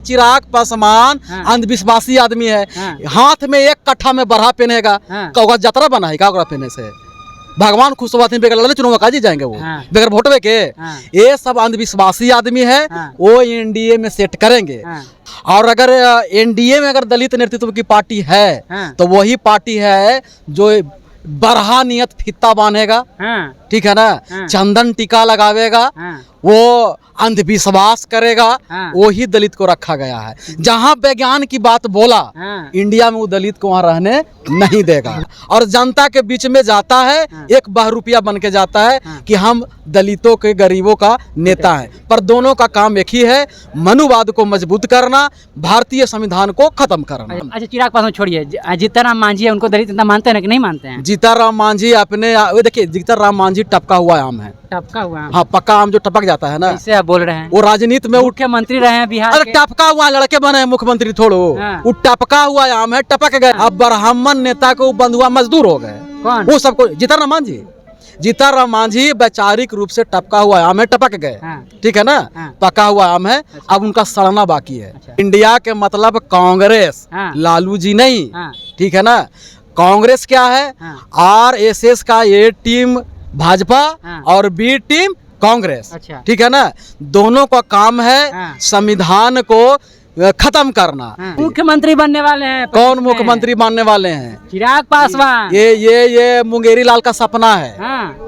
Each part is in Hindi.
चिराग पासवान अंधविश्वासी आदमी है। हाथ में एक कट्ठा में बरहा पहनेगा, कौगा जतरा बनाएगा ओकरा पहने से। भगवान खुश हुआ बेगर लड़ने चुनाव काजी जाएंगे वो बेगर वोटवे के। ये सब अंधविश्वासी आदमी है, वो एनडीए में सेट करेंगे। और अगर एनडीए में अगर दलित नेतृत्व की पार्टी है तो वही पार्टी है जो बरहा नियत फित्ता बांधेगा, ठीक है ना, चंदन टीका लगावेगा, वो अंधविश्वास करेगा, वही दलित को रखा गया है। जहां विज्ञान की बात बोला, इंडिया में वो दलित को वहां रहने नहीं देगा। और जनता के बीच में जाता है, एक बहरूपिया बन के जाता है कि हम दलितों के गरीबों का नेता है। पर दोनों का काम एक ही है, मनुवाद को मजबूत करना, भारतीय संविधान को खत्म करना। अच्छा, चिराग पासवान छोड़िए, जीतनराम मांझी है, उनको दलित नेता मानते हैं कि नहीं मानते हैं? जीतनराम मांझी अपने देखिए, जीतनराम मांझी टपका हुआ आम है। टपका हुआ आम? हाँ, पक्का आम जो टपक जाता है ना, इससे आप बोल रहे हैं। वो राजनीति में मुख्यमंत्री रहे हैं बिहार के। टपका हुआ लड़के बने मुख्यमंत्री थोड़ो, वो टपका हुआ आम है, टपक गए। अब ब्राह्मण नेता को बंधुआ मजदूर हो गए। कौन? वो सबको जीतनराम मांझी। जीतनराम मांझी वैचारिक रूप से टपका हुआ आम है, टपक गए, ठीक है ना, पका हुआ आम है, अब उनका सड़ना बाकी है। इंडिया के मतलब कांग्रेस, लालू जी नहीं, ठीक है ना। कांग्रेस क्या है? आरएसएस का ए टीम भाजपा और बी टीम कांग्रेस, ठीक है ना। दोनों का काम है संविधान को खत्म करना। मुख्यमंत्री बनने वाले हैं। कौन मुख्यमंत्री बनने वाले हैं? चिराग पासवान। ये मुंगेरी लाल का सपना है।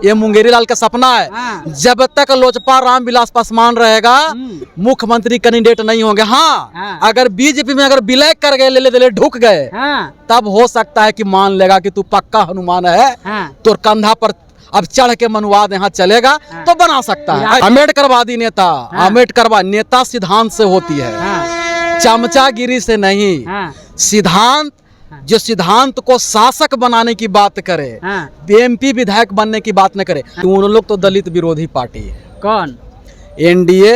ये मुंगेरी लाल का सपना है। जब तक लोजपा रामविलास पासवान रहेगा, मुख्यमंत्री कैंडिडेट नहीं होंगे। हाँ, अगर बीजेपी में अगर विलय कर गए, ले ढुक गए, तब हो सकता है कि मान लेगा कि तू पक्का हनुमान है, तो कंधा पर अब चढ़ के मनुवाद यहाँ चलेगा, तो बना सकता है। अम्बेडकरवादी नेता, अम्बेडकरवादी नेता सिद्धांत से होती है, चमचागिरी से नहीं। सिद्धांत, जो सिद्धांत को शासक बनाने की बात करे, एमपी विधायक बनने की बात न करे। उन लोग तो दलित विरोधी पार्टी है। कौन? एनडीए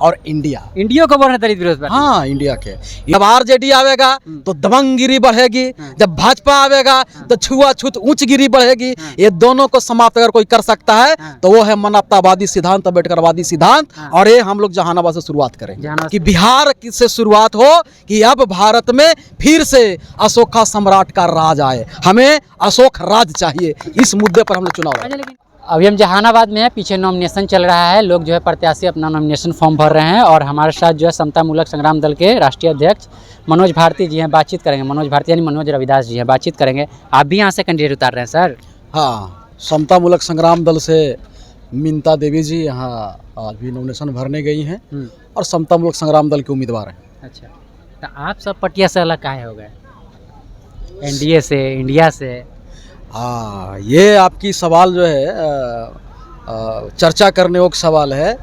और इंडिया। इंडिया को बोल रहे दलित विरोध पार्टी। हाँ, इंडिया के। जब आरजेडी आवेगा तो दबंगगिरी बढ़ेगी, जब भाजपा आवेगा तो छुआछूत ऊंचगिरी बढ़ेगी। ये दोनों को समाप्त अगर कोई कर सकता है तो वो है मानवतावादी सिद्धांत, अम्बेडकरवादी सिद्धांत। और ये हम लोग जहानाबाद से शुरुआत करेंगे कि बिहार से शुरुआत हो कि अब भारत में फिर से अशोका सम्राट का राज आए। हमें अशोक राज चाहिए। इस मुद्दे पर हम लोग चुनाव। अभी हम जहानाबाद में है, पीछे नॉमिनेशन चल रहा है, लोग जो है प्रत्याशी अपना नॉमिनेशन फॉर्म भर रहे हैं। और हमारे साथ जो है समतामूलक संग्राम दल के राष्ट्रीय अध्यक्ष मनोज भारती जी हैं, बातचीत करेंगे। मनोज भारती यानी मनोज रविदास जी हैं, बातचीत करेंगे। आप भी यहाँ से कैंडिडेट उतार रहे हैं सर? हाँ, समतामूलक संग्राम दल से मिंता देवी जी यहाँ अभी नॉमिनेशन भरने गई हैं और समतामूलक संग्राम दल के उम्मीदवार हैं। अच्छा, तो आप सब पटिया से अलग काहे हो गए? एनडीए से, इंडिया से? हाँ, ये आपकी सवाल जो है चर्चा करने योग्य सवाल है।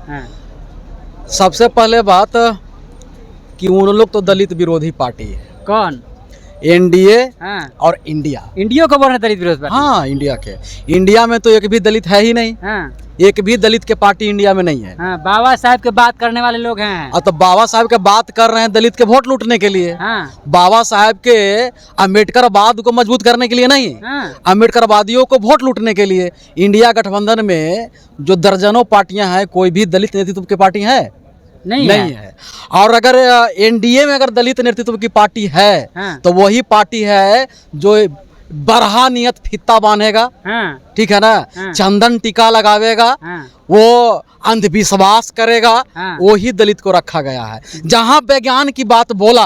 सबसे पहले बात कि उन लोग तो दलित विरोधी पार्टी है। कौन? एनडीए और इंडिया। इंडिया को बोल रहे दलित विरोधी पार्टी? हाँ, इंडिया के। इंडिया में तो एक भी दलित है ही नहीं। एक भी दलित के पार्टी इंडिया में नहीं है। बाबा साहब के बात करने वाले लोग हैं। तो बाबा साहब के बात कर रहे हैं दलित के वोट लूटने के लिए। बाबा साहब के अम्बेडकरवाद को मजबूत करने के लिए नहीं, अम्बेडकरवादियों को वोट लूटने के लिए। इंडिया गठबंधन में जो दर्जनों पार्टियां हैं, कोई भी दलित नेतृत्व की पार्टी है नहीं है। और अगर एनडीए में अगर दलित नेतृत्व की पार्टी है तो वही पार्टी है जो बरहा नियत फित्ता बांधेगा, ठीक है ना, चंदन टीका लगावेगा, वो अंधविश्वास करेगा, वही दलित को रखा गया है। जहां विज्ञान की बात बोला,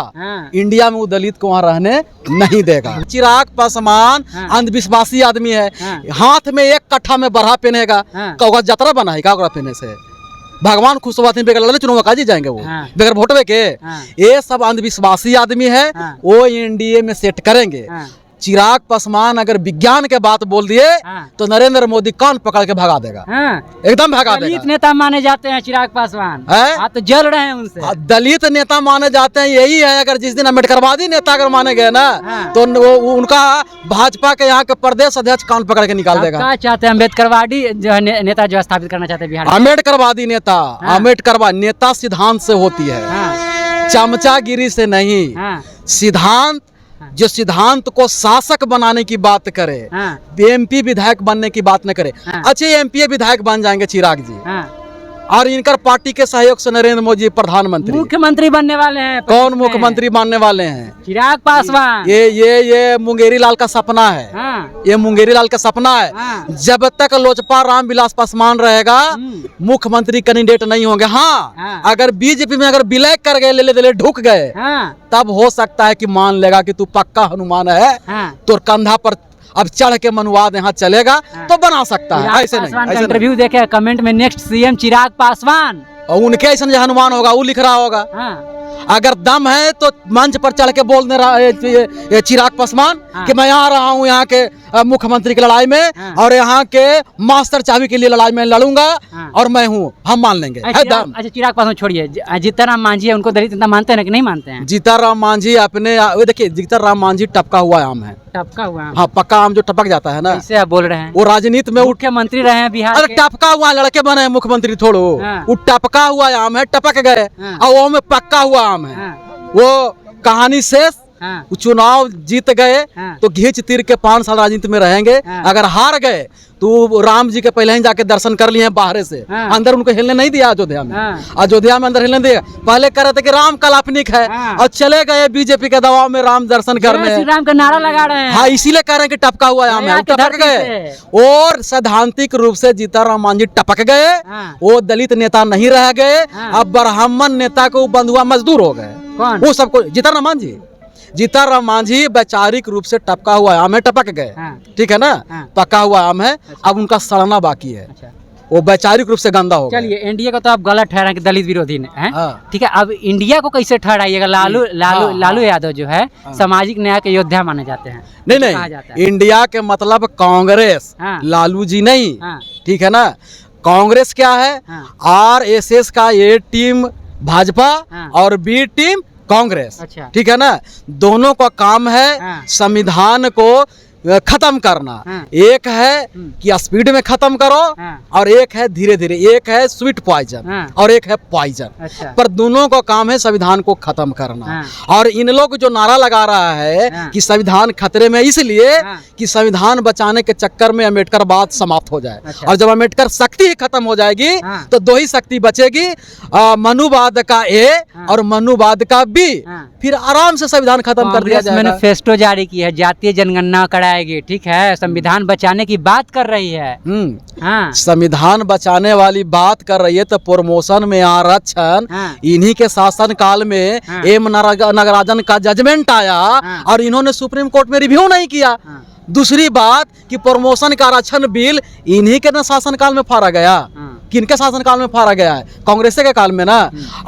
इंडिया में वो दलित को वहां रहने नहीं देगा। चिराग पासवान अंधविश्वासी आदमी है। हाथ में एक कट्ठा में बरहा पहनेगा, कौगा जतरा बनाएगा ओकरा पहने से। भगवान खुश हुआ बेगर लड़ने चुनाव काजी जाएंगे वो बेगर वोटवे के। ये सब अंधविश्वासी आदमी है, वो एनडीए में सेट करेंगे। चिराग पासवान अगर विज्ञान के बात बोल दिए तो नरेंद्र मोदी कान पकड़ के भगा देगा, एकदम भगा देगा। दलित नेता माने जाते हैं चिराग पासवान, आप तो जल रहे हैं उनसे। दलित नेता माने जाते हैं, यही है। अगर जिस दिन अम्बेडकरवादी नेता अगर माने गए ना तो वो उनका भाजपा के यहाँ के प्रदेश अध्यक्ष कान पकड़ के निकाल देगा। क्या चाहते हैं अम्बेडकरवादी जो है नेता जो स्थापित करना चाहते हैं बिहार? अम्बेडकरवादी नेता, अम्बेडकरवादी नेता सिद्धांत से होती है, चमचागिरी से नहीं। सिद्धांत, जो सिद्धांत को शासक बनाने की बात करे, एमपी विधायक बनने की बात न करे। अच्छे एमपी विधायक बन जाएंगे चिराग जी, और इनकर पार्टी के सहयोग से नरेंद्र मोदी प्रधानमंत्री मुख्यमंत्री बनने वाले हैं। कौन मुख्यमंत्री बनने वाले हैं? चिराग पासवान। ये मुंगेरी लाल का सपना है। हाँ। ये मुंगेरी लाल का सपना है। हाँ। जब तक लोजपा रामविलास पासवान रहेगा मुख्यमंत्री कैंडिडेट नहीं होंगे। हाँ, हाँ। अगर बीजेपी में अगर विलय कर गए, ले ढुक गए, हाँ। तब हो सकता है कि मान लेगा कि तू पक्का हनुमान है। हाँ। तो कंधा पर अब चढ़ के मनुवाद यहाँ चलेगा। हाँ। तो बना सकता है। ऐसे नहीं, इंटरव्यू देखे कमेंट में नेक्स्ट सीएम चिराग पासवान, और उनके ऐसा जो हनुमान होगा वो लिख रहा होगा। हाँ। अगर दम है तो मंच पर चढ़ के बोल दे रहा ये चिराग पासवान। हाँ। कि मैं आ रहा हूँ यहाँ के मुख्यमंत्री की लड़ाई में। हाँ। और यहाँ के मास्टर चाबी के लिए लड़ाई में लड़ूंगा। हाँ। और मैं हूँ, हम मान लेंगे। है दम। अच्छा, चिराग पासवान छोड़िए, जीतनराम मांझी है, उनको दलित नेता मानते हैं कि नहीं मानते हैं? जीतनराम मांझी अपने देखिए, जीतनराम मांझी टपका हुआ आम है। टपका हुआ आम? हाँ, पक्का आम जो टपक जाता है ना। इससे आप बोल रहे हैं वो राजनीति में मुख्यमंत्री रहे हैं बिहार। अरे टपका हुआ लड़के बने मुख्यमंत्री थोड़ो। हाँ। वो टपका हुआ आम है, टपक गए। हाँ। और वो में पक्का हुआ आम है। हाँ। वो कहानी शेष। हाँ। चुनाव जीत गए। हाँ। तो घींच तीर के 5 साल राजनीति में रहेंगे। हाँ। अगर हार गए तो राम जी के पहले ही जाके दर्शन कर लिए हैं बाहर से। हाँ। अंदर उनको हिलने नहीं दिया अयोध्या में। हाँ। अयोध्या में अंदर हिलने दिया। पहले कह रहे थे कि राम काल्पनिक है। हाँ। और चले गए बीजेपी के दबाव में राम दर्शन करने। श्री राम का नारा लगा रहे हैं। हाँ, इसीलिए कह रहे हैं कि टपका हुआ आम है, टपक गए। और सैद्धांतिक रूप से जीतनराम मांझी टपक गए। हाँ। वो दलित नेता नहीं रह गए। हाँ। अब ब्राह्मण नेता को बंधुआ मजदूर हो गए। वो सबको जीतनराम मांझी, जीतनराम मांझी वैचारिक रूप से टपका हुआ आम है, टपक गए। हाँ। ठीक है ना। हाँ। पका हुआ आम है। अच्छा। अब उनका सड़ना बाकी है। अच्छा। वो वैचारिक रूप से गंदा हो गया। चलिए, इंडिया को तो आप गलत ठहराएं कि दलित विरोधी है। हाँ। ठीक है, अब इंडिया को कैसे ठहराइएगा? लालू यादव जो है सामाजिक न्याय के योद्धा माने जाते हैं। नहीं, इंडिया के मतलब कांग्रेस। हाँ। लालू जी नहीं। हाँ। ठीक है ना। कांग्रेस क्या है? RSS का ए टीम भाजपा। हाँ। और बी टीम कांग्रेस। अच्छा। ठीक है ना। दोनों का काम है। हाँ। संविधान को खत्म करना। हाँ। एक है कि स्पीड में खत्म करो। हाँ। और एक है धीरे धीरे। एक है स्वीट पॉइजन। हाँ। और एक है पॉइजन। अच्छा। पर दोनों का काम है संविधान को खत्म करना। हाँ। और इन लोग जो नारा लगा रहा है। हाँ। कि संविधान खतरे में, इसलिए हाँ। कि संविधान बचाने के चक्कर में अम्बेडकर बात समाप्त हो जाए। अच्छा। और जब अम्बेडकर शक्ति ही खत्म हो जाएगी। हाँ। तो 2 ही शक्ति बचेगी, मनुवाद का ए। हाँ। और मनुवाद का बी। हाँ। फिर आराम से संविधान खत्म कर दिया जाएगा। मैनिफेस्टो जारी की है, जातीय जनगणना कराएगी। ठीक है, संविधान बचाने की बात कर रही है। हाँ। संविधान बचाने वाली बात कर रही है तो प्रमोशन में आरक्षण। हाँ। इन्हीं के शासन काल में। हाँ। एम नागराजन का जजमेंट आया। हाँ। और इन्होंने सुप्रीम कोर्ट में रिव्यू नहीं किया। हाँ। दूसरी बात कि प्रमोशन का आरक्षण बिल इन्हीं के शासन काल में फाड़ा गया। हाँ। किनके शासन काल में फाड़ा गया है? कांग्रेस के काल में ना।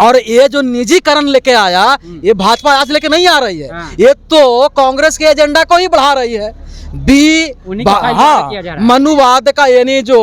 और ये जो निजीकरण लेके आया, ये भाजपा आज लेके नहीं आ रही है। हाँ। ये तो कांग्रेस के एजेंडा को ही बढ़ा रही है। हाँ, मनुवाद का, यानी जो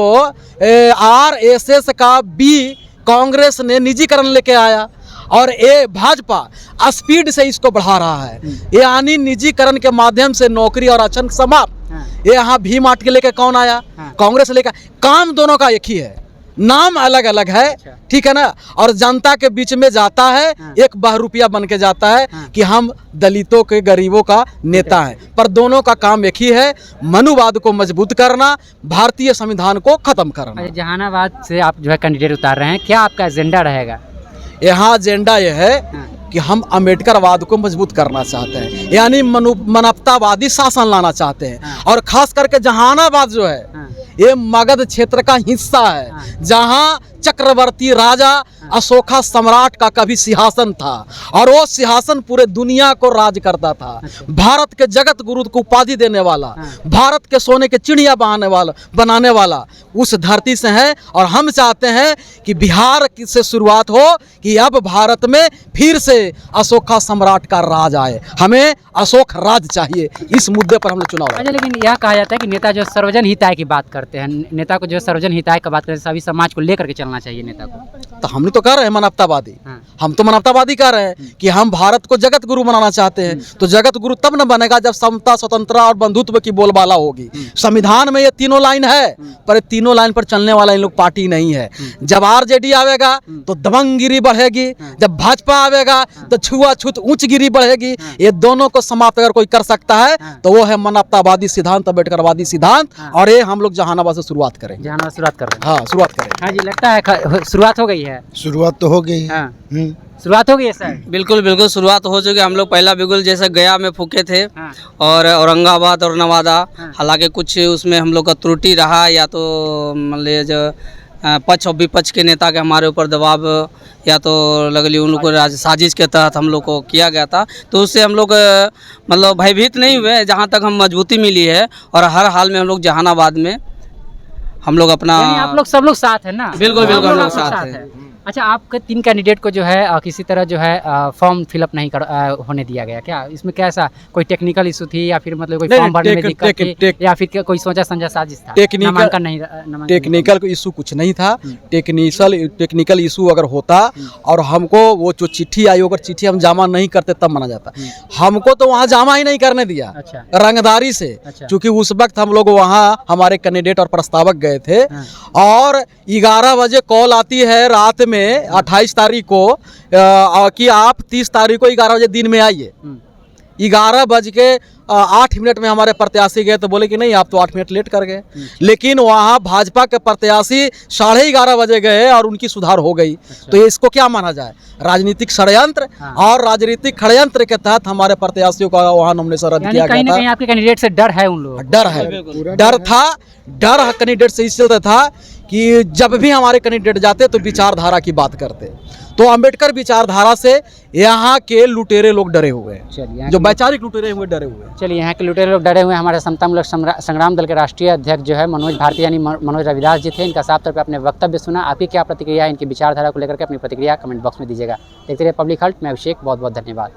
RSS का बी कांग्रेस ने निजीकरण लेके आया। और ये भाजपा स्पीड से इसको बढ़ा रहा है। यानी निजीकरण के माध्यम से नौकरी और आरक्षण समाप्त। हाँ। ये यहाँ भी मार्ट के लेके कौन आया? हाँ। कांग्रेस लेकर। काम दोनों का एक ही है, नाम अलग अलग है। ठीक है ना। और जनता के बीच में जाता है। हाँ। एक बहरूपिया बन के जाता है। हाँ। कि हम दलितों के, गरीबों का नेता हैं। पर दोनों का काम एक ही है, मनुवाद को मजबूत करना, भारतीय संविधान को खत्म करना। जहानाबाद से आप जो है कैंडिडेट उतार रहे हैं, क्या आपका एजेंडा रहेगा? यहाँ एजेंडा यह है कि हम अम्बेडकरवाद को मजबूत करना चाहते हैं, यानी मानवतावादी शासन लाना चाहते हैं। और खास करके जहानाबाद जो है ये मगध क्षेत्र का हिस्सा है, जहाँ चक्रवर्ती राजा अशोका सम्राट का कभी सिंहासन था। और वो सिंहासन पूरे दुनिया को राज करता था। भारत के जगत गुरु को उपाधि देने वाला, भारत के सोने के चिड़िया बनाने वाला उस धरती से है। और हम चाहते हैं कि बिहार से शुरुआत हो, कि अब भारत में फिर से अशोका सम्राट का राज आए। हमें अशोक राज चाहिए। इस मुद्दे पर हम लोग चुनाव। अच्छा, लेकिन यह कहा जाता है कि नेता जो सर्वजन हिताय की बात करते हैं, नेता को जो सर्वजन हिताय की बात करते हैं, सभी समाज को लेकर के चलना चाहिए नेता को। तो हम तो कह रहे हैं मानवतावादी। हाँ। हम तो मानवतावादी कह रहे हैं कि हम भारत को जगत गुरु बनाना चाहते हैं। तो जगत गुरु तब न बनेगा जब समता, स्वतंत्रता और बंधुत्व की बोलबाला होगी। संविधान में ये तीनों लाइन है, पर तीनों लाइन पर चलने वाला इन लोग पार्टी नहीं है। जब RJD आवेगा तो दबंगगिरी बढ़ेगी, जब भाजपा आवेगा तो छुआछूत ऊंचगिरी बढ़ेगी। ये दोनों को समाप्त अगर कोई कर सकता है तो वो है मानवतावादी सिद्धांत, अम्बेडकरवादी सिद्धांत। और ये हम लोग जहानाबाद से शुरुआत करें। जहानाबाद शुरुआत करें। हाँ, शुरुआत करें। हाँ जी, लगता है शुरुआत हो गई है? शुरुआत तो हो गई है। हाँ, शुरुआत हो गई है सर? बिल्कुल बिल्कुल शुरुआत हो चुकी है। हम लोग पहला बिगुल जैसे गया में फूके थे हाँ, और औरंगाबाद और नवादा, हाँ। हालांकि कुछ उसमें हम लोग का त्रुटि रहा, या तो मान लीजिए जो पक्ष और विपक्ष के नेता के हमारे ऊपर दबाव, या तो लगली उन लोग को साजिश के तहत हम लोग को किया गया था, तो उससे हम लोग मतलब भयभीत नहीं हुए। जहाँ तक हम मजबूती मिली है, और हर हाल में हम लोग जहानाबाद में हम लोग अपना, यानी आप लोग सब लोग साथ हैं ना? बिल्कुल बिल्कुल हम लोग आप लोग साथ हैं। अच्छा, आपके 3 कैंडिडेट को जो है किसी तरह जो है फॉर्म फिलअप नहीं होने दिया गया क्या? इसमें कैसा कोई टेक्निकल इशू थी, या फिर मतलब कोई नहीं, फॉर्म भरने में दिक्कत थी, या फिर कोई सोचा समझा साजिश था? नामांकन नहीं, टेक्निकल इशू कुछ नहीं था। टेक्निकल इशू अगर होता और हमको वो जो चिट्ठी आई, अगर चिट्ठी हम जमा नहीं करते तब माना जाता। हमको तो वहाँ जमा ही नहीं करने दिया, अच्छा, रंगदारी से। अच्छा। क्योंकि उस वक्त हम लोग वहाँ हमारे कैंडिडेट और प्रस्तावक गए थे, और 11 बजे कॉल आती है रात में 28 तारीख को कि आप 30 तारीख को 11 बजे दिन में आइए। 11:08 में हमारे प्रत्याशी गए तो बोले कि नहीं, आप तो 8 मिनट लेट कर गए। लेकिन वहाँ भाजपा के प्रत्याशी 11:30 बजे गए और उनकी सुधार हो गई। तो इसको क्या माना जाए? राजनीतिक षड्यंत्र। और राजनीतिक षड्यंत्र के तहत हमारे प्रत्याशियों का वहाँ नॉमिनेशन रद्द किया कहीं गया ना था। कहीं आपके कैंडिडेट से डर है उन लोगों को? डर है, डर था। डर कैंडिडेट से इस चलते था कि जब भी हमारे कैंडिडेट जाते तो विचारधारा की बात करते, तो अंबेडकर विचारधारा से यहाँ के लुटेरे लोग डरे हुए हैं। चलिए, जो वैचारिक लुटेरे हुए डरे हुए हैं। चलिए, यहाँ के लुटेरे लोग डरे हुए हैं। हमारे समतामूलक संग्राम दल के राष्ट्रीय अध्यक्ष जो है मनोज भारती यानी मनोज रविदास जी थे। इनका साफ तौर पे अपने वक्तव्य सुना। आपकी क्या प्रतिक्रिया है इनकी विचारधारा को लेकर के? अपनी प्रतिक्रिया कमेंट बॉक्स में दीजिएगा। देखते रहिए पब्लिक हल्ट। मैं अभिषेक, बहुत बहुत धन्यवाद।